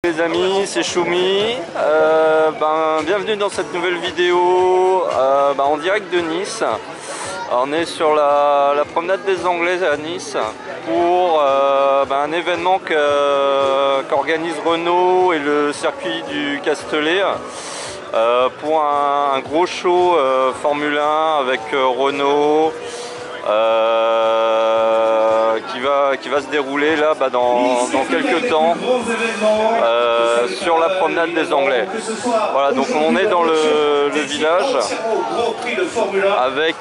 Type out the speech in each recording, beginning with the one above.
Les amis, c'est Choumi. Bienvenue dans cette nouvelle vidéo en direct de Nice. On est sur la promenade des Anglais à Nice pour un événement qu'organise Renault et le circuit du Castellet pour un gros show Formule 1 avec Renault qui va se dérouler là dans quelques temps sur la promenade des Anglais. Voilà, donc on est dans le village avec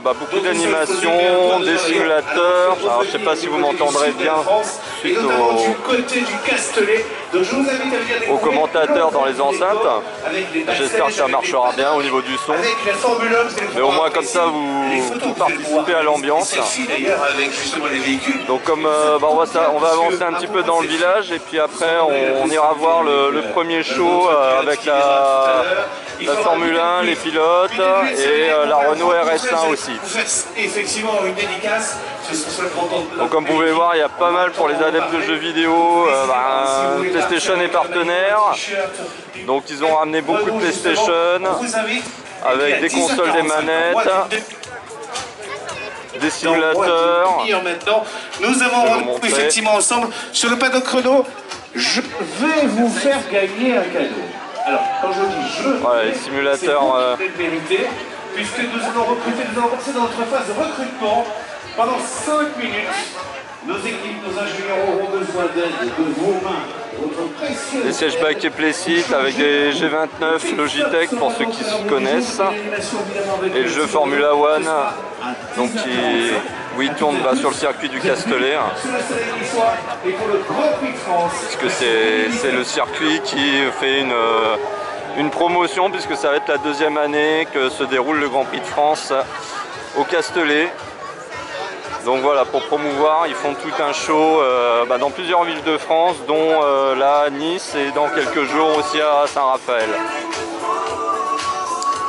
beaucoup d'animations, des simulateurs. Alors je sais pas si vous m'entendrez bien suite aux commentateurs dans les enceintes. J'espère que ça marchera bien au niveau du son, mais au moins comme ça vous participez à l'ambiance. Donc comme on va avancer un petit peu dans le village et puis après on ira voir le premier show avec la Formule 1, les pilotes et la Renault RS1 aussi. Donc comme vous pouvez voir, il y a pas mal pour les adeptes de jeux vidéo. PlayStation est partenaire, donc ils ont ramené beaucoup de PlayStation avec des consoles, des manettes, des simulateurs. Maintenant, nous avons effectivement ensemble sur le paddock Renault. Je vais vous faire gagner un cadeau. Alors, quand je dis je, voilà, les simulateurs. Puisque nous allons avancer dans notre phase de recrutement pendant 5 minutes. Nos équipes, nos ingénieurs auront besoin d'aide de vos mains. Des sièges back et playseat avec des G29 Logitech pour ceux qui se connaissent, et le jeu Formula One donc où il tourne sur le circuit du Castellet, puisque c'est le circuit qui fait une promotion, puisque ça va être la deuxième année que se déroule le Grand Prix de France au Castellet. Donc voilà, pour promouvoir, ils font tout un show dans plusieurs villes de France, dont là à Nice et dans quelques jours aussi à Saint-Raphaël.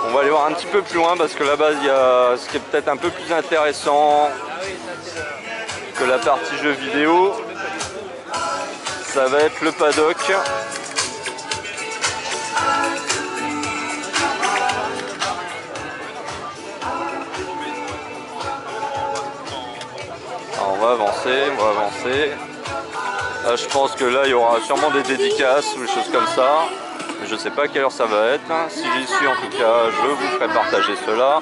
On va aller voir un petit peu plus loin parce que là-bas, il y a ce qui est peut-être un peu plus intéressant que la partie jeux vidéo. Ça va être le paddock. On va avancer. Là, je pense que là, il y aura sûrement des dédicaces ou des choses comme ça. Je ne sais pas à quelle heure ça va être. Si j'y suis, en tout cas, je vous ferai partager cela.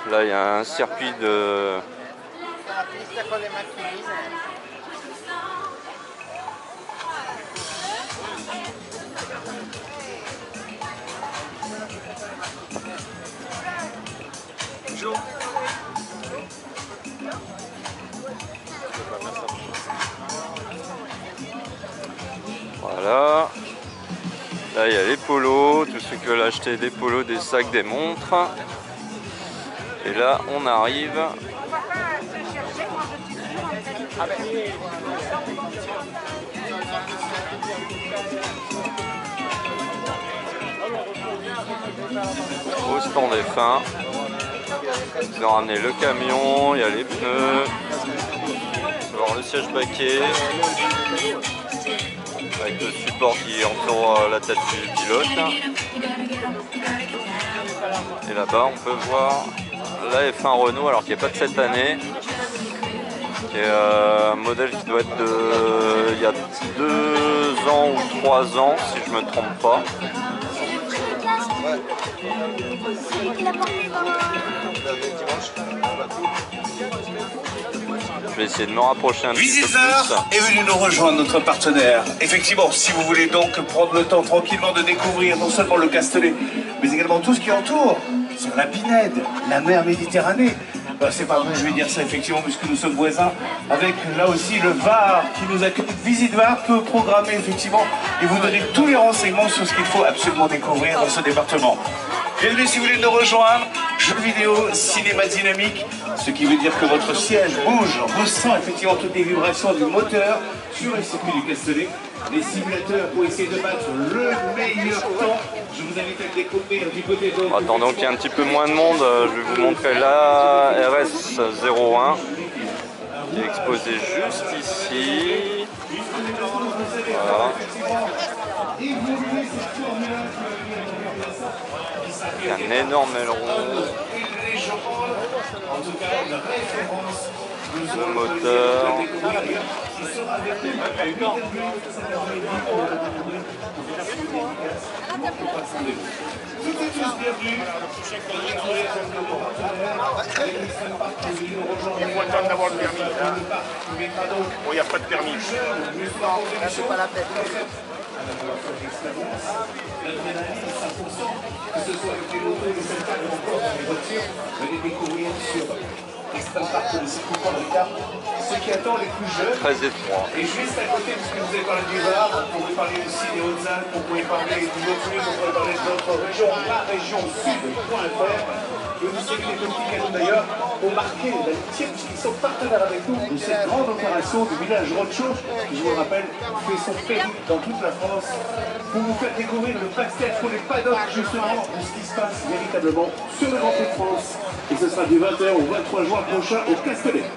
Là, il y a un circuit de... Voilà, là il y a les polos, tous ceux qui veulent acheter des polos, des sacs, des montres. Et là on arrive au stand F1. Ils ont ramené le camion, il y a les pneus, on va voir le siège baquet avec le support qui entoure la tête du pilote. Et là-bas on peut voir la F1 Renault, alors qu'il n'y a pas de cette année, qui est un modèle qui doit être il y a 2 ans ou 3 ans si je ne me trompe pas. Je vais essayer de me rapprocher un petit peu plus. Est venu nous rejoindre, notre partenaire. Effectivement, si vous voulez donc prendre le temps tranquillement de découvrir non seulement le Castellet, mais également tout ce qui entoure, sur la Pinède, la mer Méditerranée. C'est pas vrai, je vais dire ça effectivement, puisque nous sommes voisins, avec là aussi le Var qui nous accueille. Visite Var peut programmer effectivement et vous donner tous les renseignements sur ce qu'il faut absolument découvrir dans ce département. Bienvenue si vous voulez nous rejoindre, jeux vidéo, cinéma dynamique, ce qui veut dire que votre siège bouge, ressent effectivement toutes les vibrations du moteur sur le circuit du Castellet. Les simulateurs pour essayer de battre le meilleur temps. Je vous invite à le découvrir du côté de... Attendons qu'il y ait un petit peu moins de monde, je vais vous montrer la RS01 qui est exposée juste ici. évoluer cette Formule 1 qui va venir dans le ça. Un énorme aileron. Une légende, en tout cas une référence. Le moteur. Qui sera avec nous à 8h30. Toutes et tous bienvenus. Il faut le temps d'avoir le permis. Bon, il n'y a pas de permis. Là, c'est pas la peine. Que ce soit avec les motos, les spectacles ou encore dans les voitures, venez découvrir sur Extreme Park de circuit Paul Ricard ce qui attend les plus jeunes. Très étroit. Et juste à côté, puisque vous avez parlé du Var, on pourrait parler aussi des Hautes-Alpes, on pourrait parler du Vaucluse, on pourrait parler de notre région, la région sud.fr. Et vous savez que les petits cadeaux d'ailleurs ont marqué l'amitié puisqu'ils sont partenaires avec nous de cette grande opération du village Roadshow qui, je vous le rappelle, fait son périple dans toute la France pour vous faire découvrir le backstage pour les paddocks justement de ce qui se passe véritablement sur le Grand Prix de France. Et ce sera du 21 au 23 juin prochain au Castellet.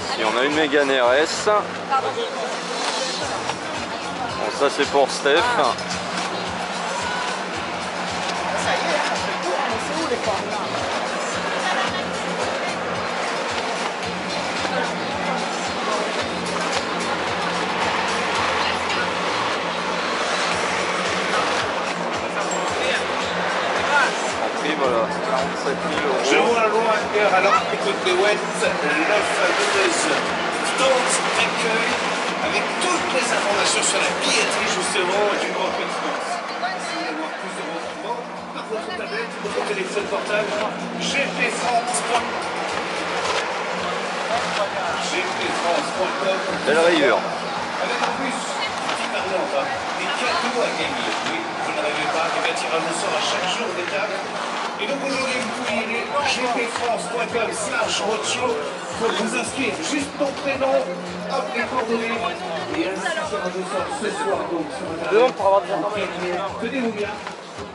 Ici on a une Mégane RS. Bon, ça c'est pour Steph. Ça y est, c'est où les formes là? Voilà, 47 000 Je €. vois loin cœur alors écoute de Wet, la fameuse stand d'accueil avec toutes les informations sur la billetterie justement du Grand Prix de France. Merci d'avoir plus de renseignements par votre tablette, votre téléphone portable, gpfrance.com. gpfrance.com. Belle rayure. Avec en plus, petit parlant, des cadeaux à gagner. Oui, vous ne rêvez pas, il y a un tirage au sort à chaque jour d'étape. Et donc aujourd'hui, vous pouvez y aller gpfrance.com/roadshow pour vous inscrire. Juste ton prénom, hop, les coordonnées. Et ainsi, tirage au sort ce soir donc sur Internet. Pour avoir des informations. Tenez-vous bien,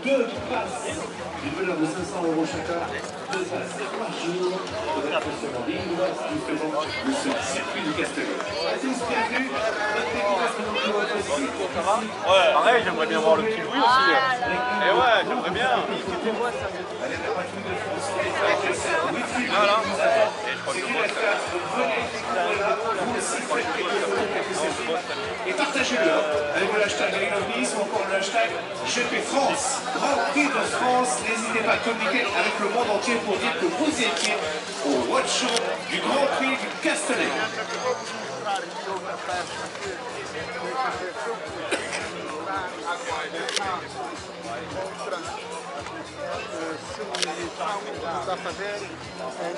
2 passes d'une valeur de 500 € chacun, 2 passes par jour pour être sur en ligne, justement, sur le circuit du Castellet. À tous, bienvenue. Notre équipe va se retrouver aussi. Ouais, pareil, j'aimerais bien voir le petit Louis aussi. Et ouais, j'aimerais bien. Allez, la patrouille de France, avec le 7, Wi-Fi, Voilà. nous attend. C'est du F4, donc venez, vous aussi faites quelques selfies. Et partagez-le avec le hashtag Nice ou encore le hashtag GP France. Grand Prix de France, n'hésitez pas à communiquer avec le monde entier pour dire que vous étiez au Roadshow du Grand Prix du Castellet. Para fazer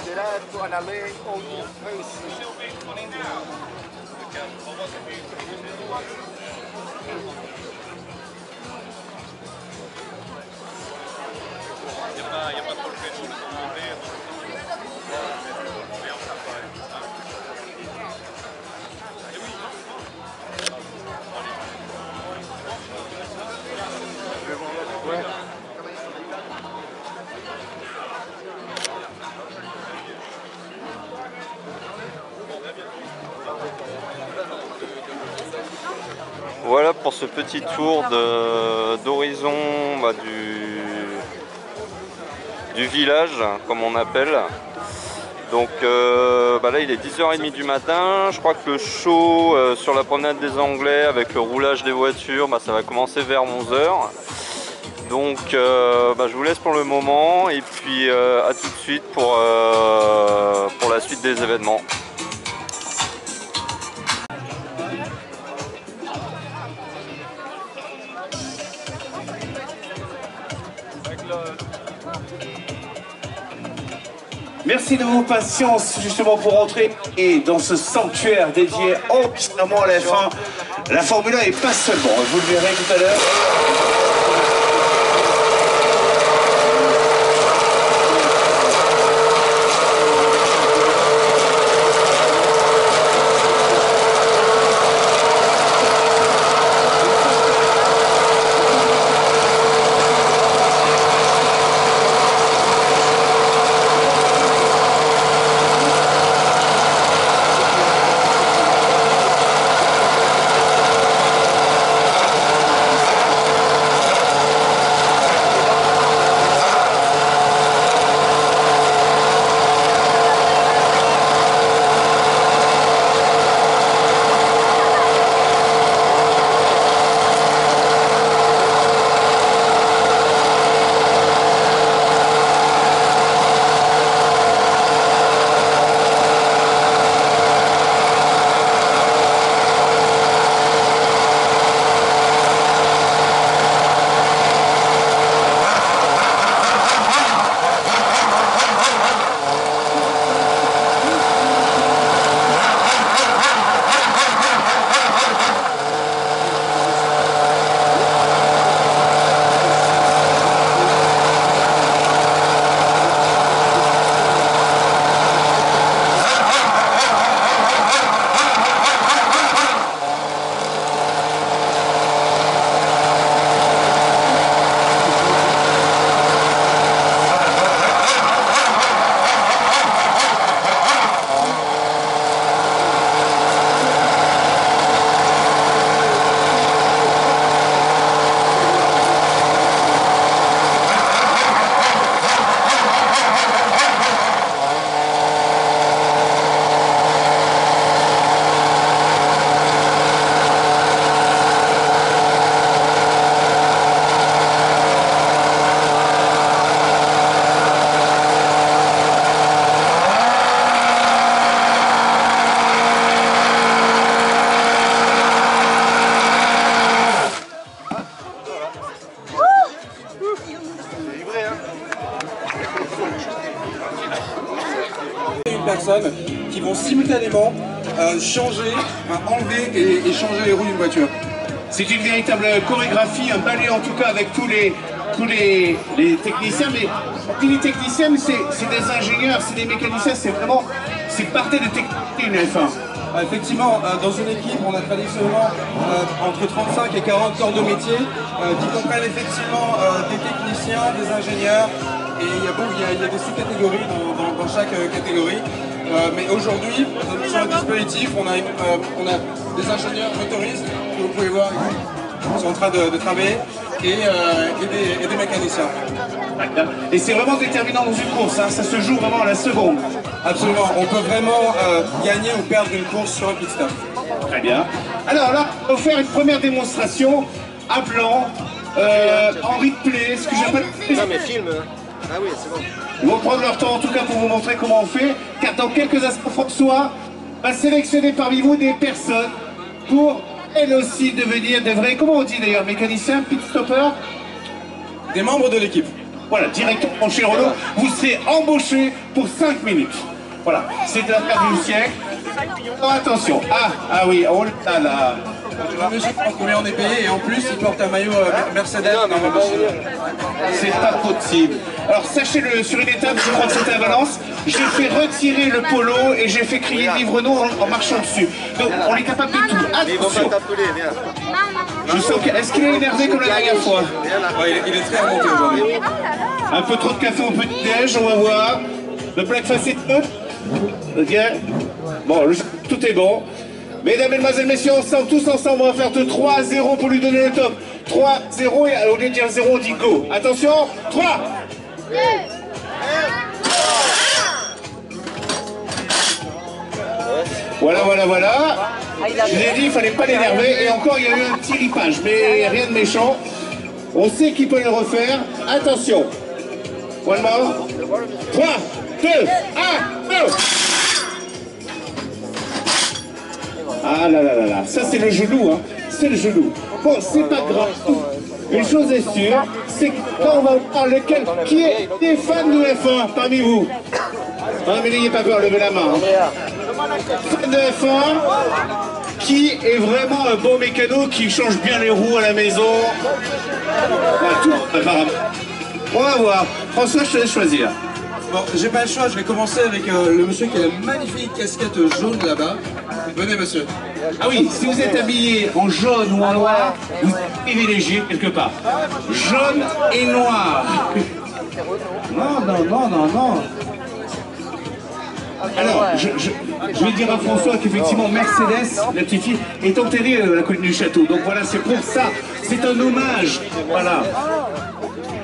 direto, analém ou no Face. Voilà pour ce petit tour d'horizon du village, comme on appelle. Donc là il est 10h30 du matin. Je crois que le show sur la promenade des Anglais avec le roulage des voitures, ça va commencer vers 11h. Donc je vous laisse pour le moment et puis à tout de suite pour la suite des événements. Merci de vos patience justement pour entrer et dans ce sanctuaire dédié entièrement à la F1. La Formule 1 et pas seulement, vous le verrez tout à l'heure. personnes qui vont simultanément changer, enlever et changer les roues d'une voiture. C'est une véritable chorégraphie, un ballet en tout cas avec tous les techniciens, mais les techniciens, c'est des ingénieurs, c'est des mécaniciens, c'est partie de technique une F1. Effectivement, dans une équipe, on a traditionnellement entre 35 et 40 corps de métier qui comprennent effectivement des techniciens, des ingénieurs, et il y a des sous-catégories dans chaque catégorie. Mais aujourd'hui, sur le dispositif, on a des ingénieurs motoristes que vous pouvez voir qui sont en train de travailler et des mécaniciens. Et c'est vraiment déterminant dans une course, hein, ça se joue vraiment à la seconde. Absolument, on peut vraiment gagner ou perdre une course sur un pit stop. Très bien. Alors là, on va faire une première démonstration à blanc, en replay, ce que j'appelle... Non mais filme. Ah oui, c'est bon. Ils vont prendre leur temps en tout cas pour vous montrer comment on fait, car dans quelques instants, François va sélectionner parmi vous des personnes pour elles aussi devenir des vrais, comment on dit d'ailleurs, mécaniciens, pit stoppers? Des membres de l'équipe. Voilà, directement chez Renault, vous serez embauché pour 5 minutes. Voilà, c'est de l'affaire du siècle. Oh, attention, ah oui, oh là là. Le monsieur prend combien on est payé et en plus il porte un maillot Mercedes dans la machine. C'est pas possible. Alors sachez-le, sur une étape, je crois que c'était à Valence, j'ai fait retirer le polo et j'ai fait crier Vive Renault en marchant dessus. Donc on est capable de tout. Ils vont Attention. pas t'appeler, viens. Je sens que... Est-ce qu'il est énervé comme la dernière fois? Ouais, il est très remonté aujourd'hui. Un peu trop de café au petit-déj, on va voir. Le breakfast est good. Ok. Bon, tout est bon. Mesdames, Mesdemoiselles, Messieurs, ensemble, tous ensemble, on va faire de 3-0 pour lui donner le top. 3-0 et au lieu de dire 0, on dit go. Attention, 3, 2, 1. Voilà. Je vous ai dit, il fallait pas l'énerver. Et encore, il y a eu un petit ripage, mais rien de méchant. On sait qu'il peut le refaire. Attention. One more. 3, 2, 1, go. Ah là, ça c'est le genou, hein. C'est le genou. Bon, c'est pas grave. Une chose est sûre, c'est que là on va voir lequel, qui est des fans de F1 parmi vous. Ah mais n'ayez pas peur, levez la main. Fan de F1, qui est vraiment un bon mécano, qui change bien les roues à la maison. Ah, tout, apparemment. On va voir. François, je te laisse choisir. Bon, j'ai pas le choix, je vais commencer avec le monsieur qui a la magnifique casquette jaune là-bas. Venez monsieur. Ah oui, si vous êtes habillé en jaune ou en noir, vous êtes privilégié quelque part. Jaune et noir. Non. Alors, je vais dire à François qu'effectivement Mercedes, la petite fille, est enterrée à la colline du château. Donc voilà, c'est pour ça. C'est un hommage. Voilà.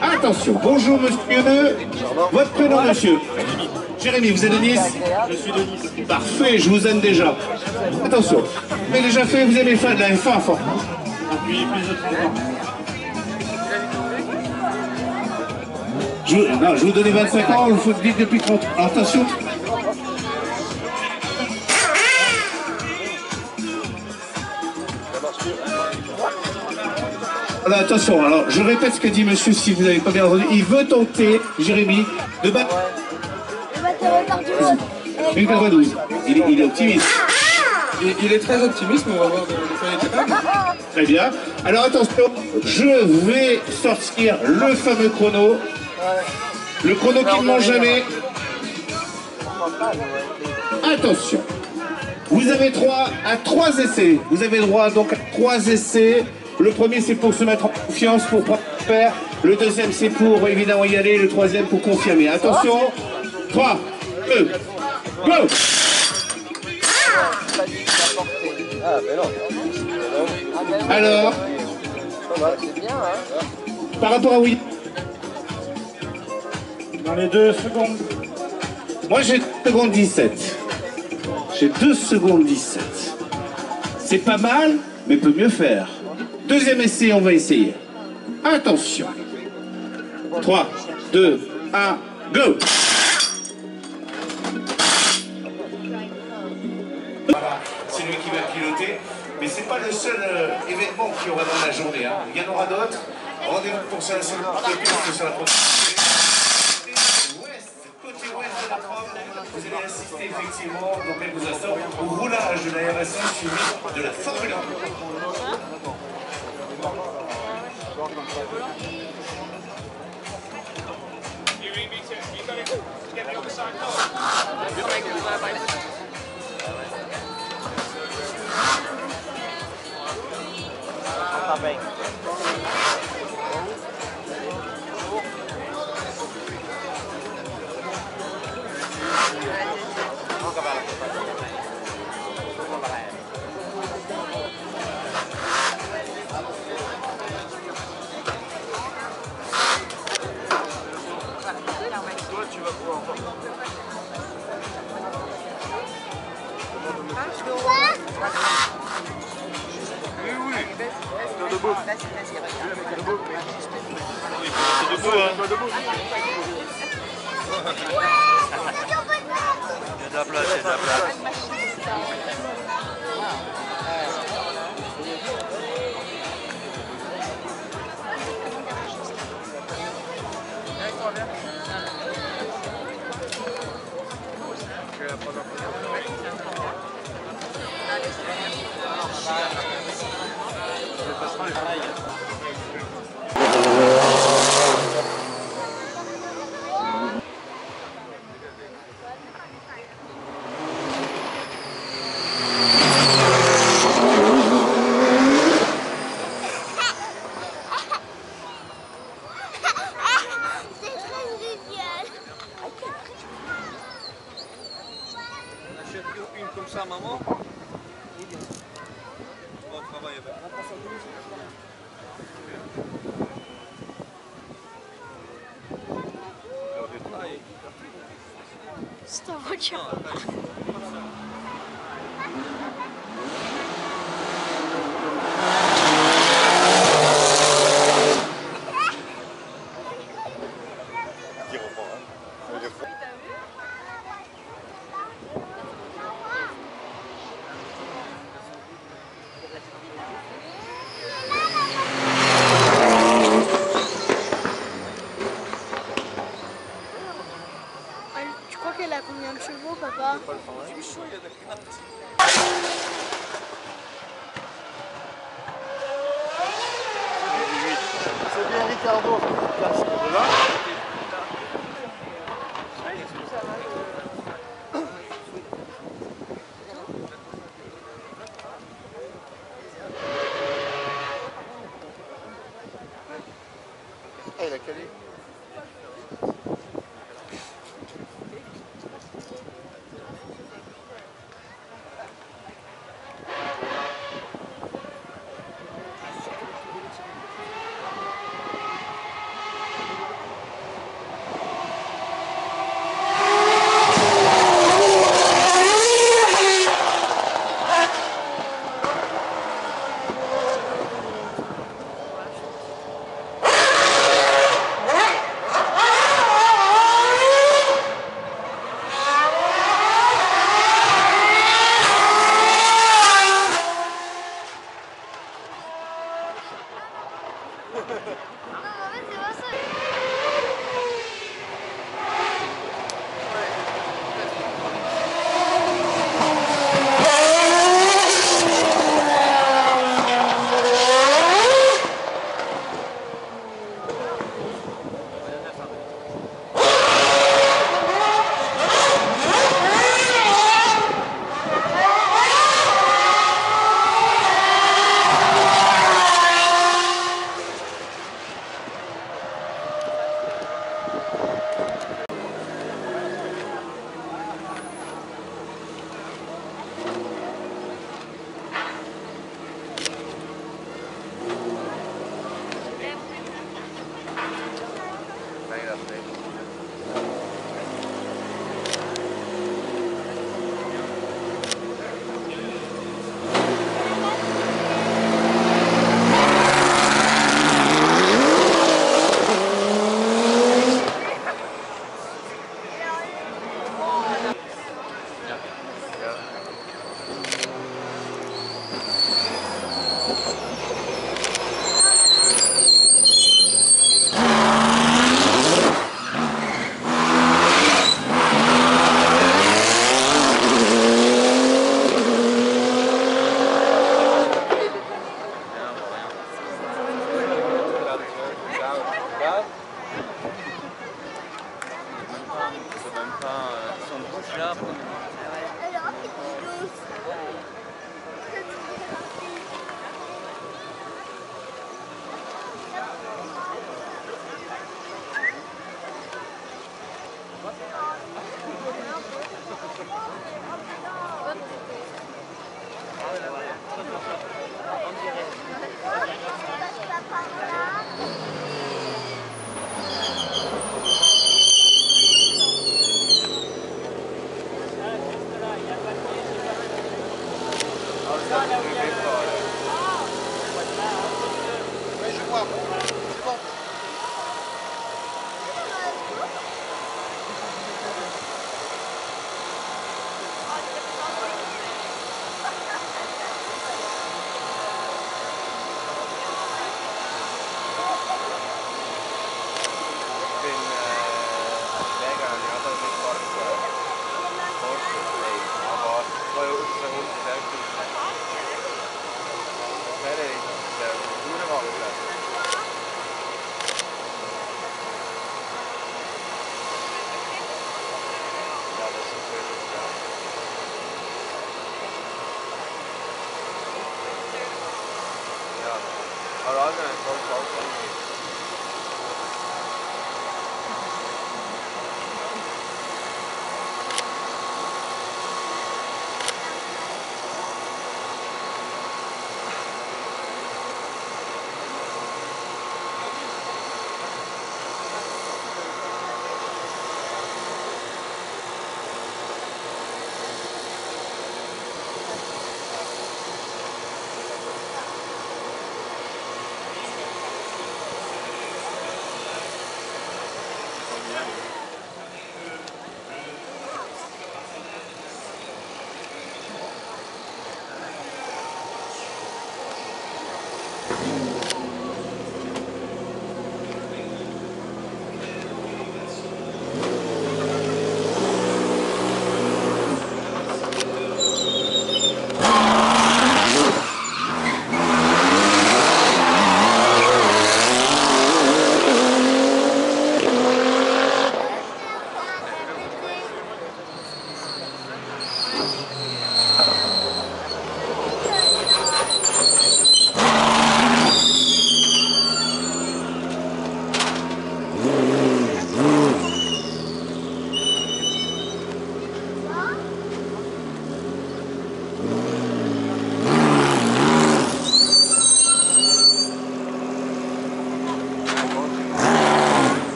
Attention, bonjour monsieur. Votre prénom monsieur? Jérémy, vous êtes de Nice? Je suis de Nice. Parfait, je vous aime déjà. Attention, vous avez déjà fait, vous aimez faire de la F1 fort. Depuis plus de 30 ans. Je vous donnais 25 ans, il faut dire depuis 30 ans. Alors, attention. Voilà, attention, alors je répète ce que dit monsieur si vous n'avez pas bien entendu. Il veut tenter, Jérémy, de battre une 92. Il est optimiste. Il est très optimiste, mais on va voir de quoi il est capable. Très bien. Alors attention, je vais sortir le fameux chrono. Le chrono qui ne mange jamais. Attention. Vous avez droit à 3 essais. Vous avez droit donc à 3 essais. Le premier c'est pour se mettre en confiance, pour faire. Le deuxième c'est pour évidemment y aller. Le troisième pour confirmer. Attention. 3, 2, go. Alors, par rapport à oui. Dans les 2 secondes. Moi j'ai 2 secondes 17. J'ai 2 secondes 17. C'est pas mal, mais peut mieux faire. Deuxième essai, on va essayer. Attention. 3, 2, 1, go. Voilà, c'est lui qui va piloter. Mais c'est pas le seul événement qu'il y aura dans la journée. Hein. Il y en aura d'autres. Rendez-vous pour ça sur le piste sur la prochaine. Côté ouest de la Prom, vous allez assister assister effectivement dans quelques instants au roulage de la RS1 suivi de la Formule 1. Une comme ça, maman. Bon travail avec. C'est en voiture. Tu crois qu'elle a combien de chevaux, papa? C'est bien Ricardo, ça casse de là. Il a calé. là. C'est bon.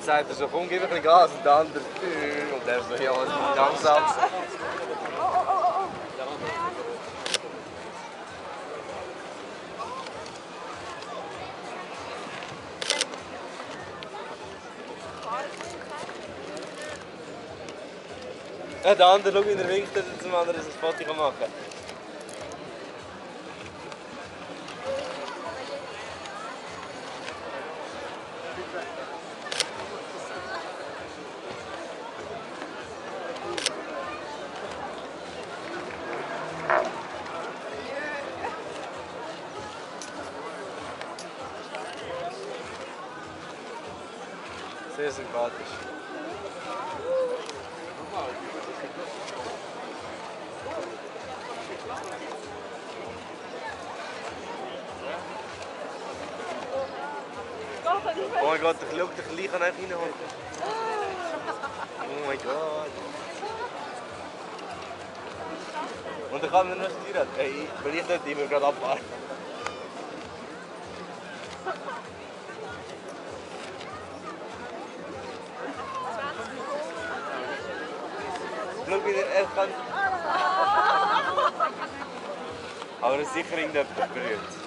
sagt er so, komm, gib ein bisschen Gas und der andere, und der so, ja, langsam. Ja, der andere, schau, wie er winkt, dass er zum anderen ein Foto machen kann. Sehr sympathisch. Oh mein Gott, der Kleine kann einfach reinholen. Oh mein Gott. Und dann kann man noch styren. Ey, will ich nicht immer gerade abfahren. Schau, wie er kann. Aber er ist sicher irgendetwas berührt.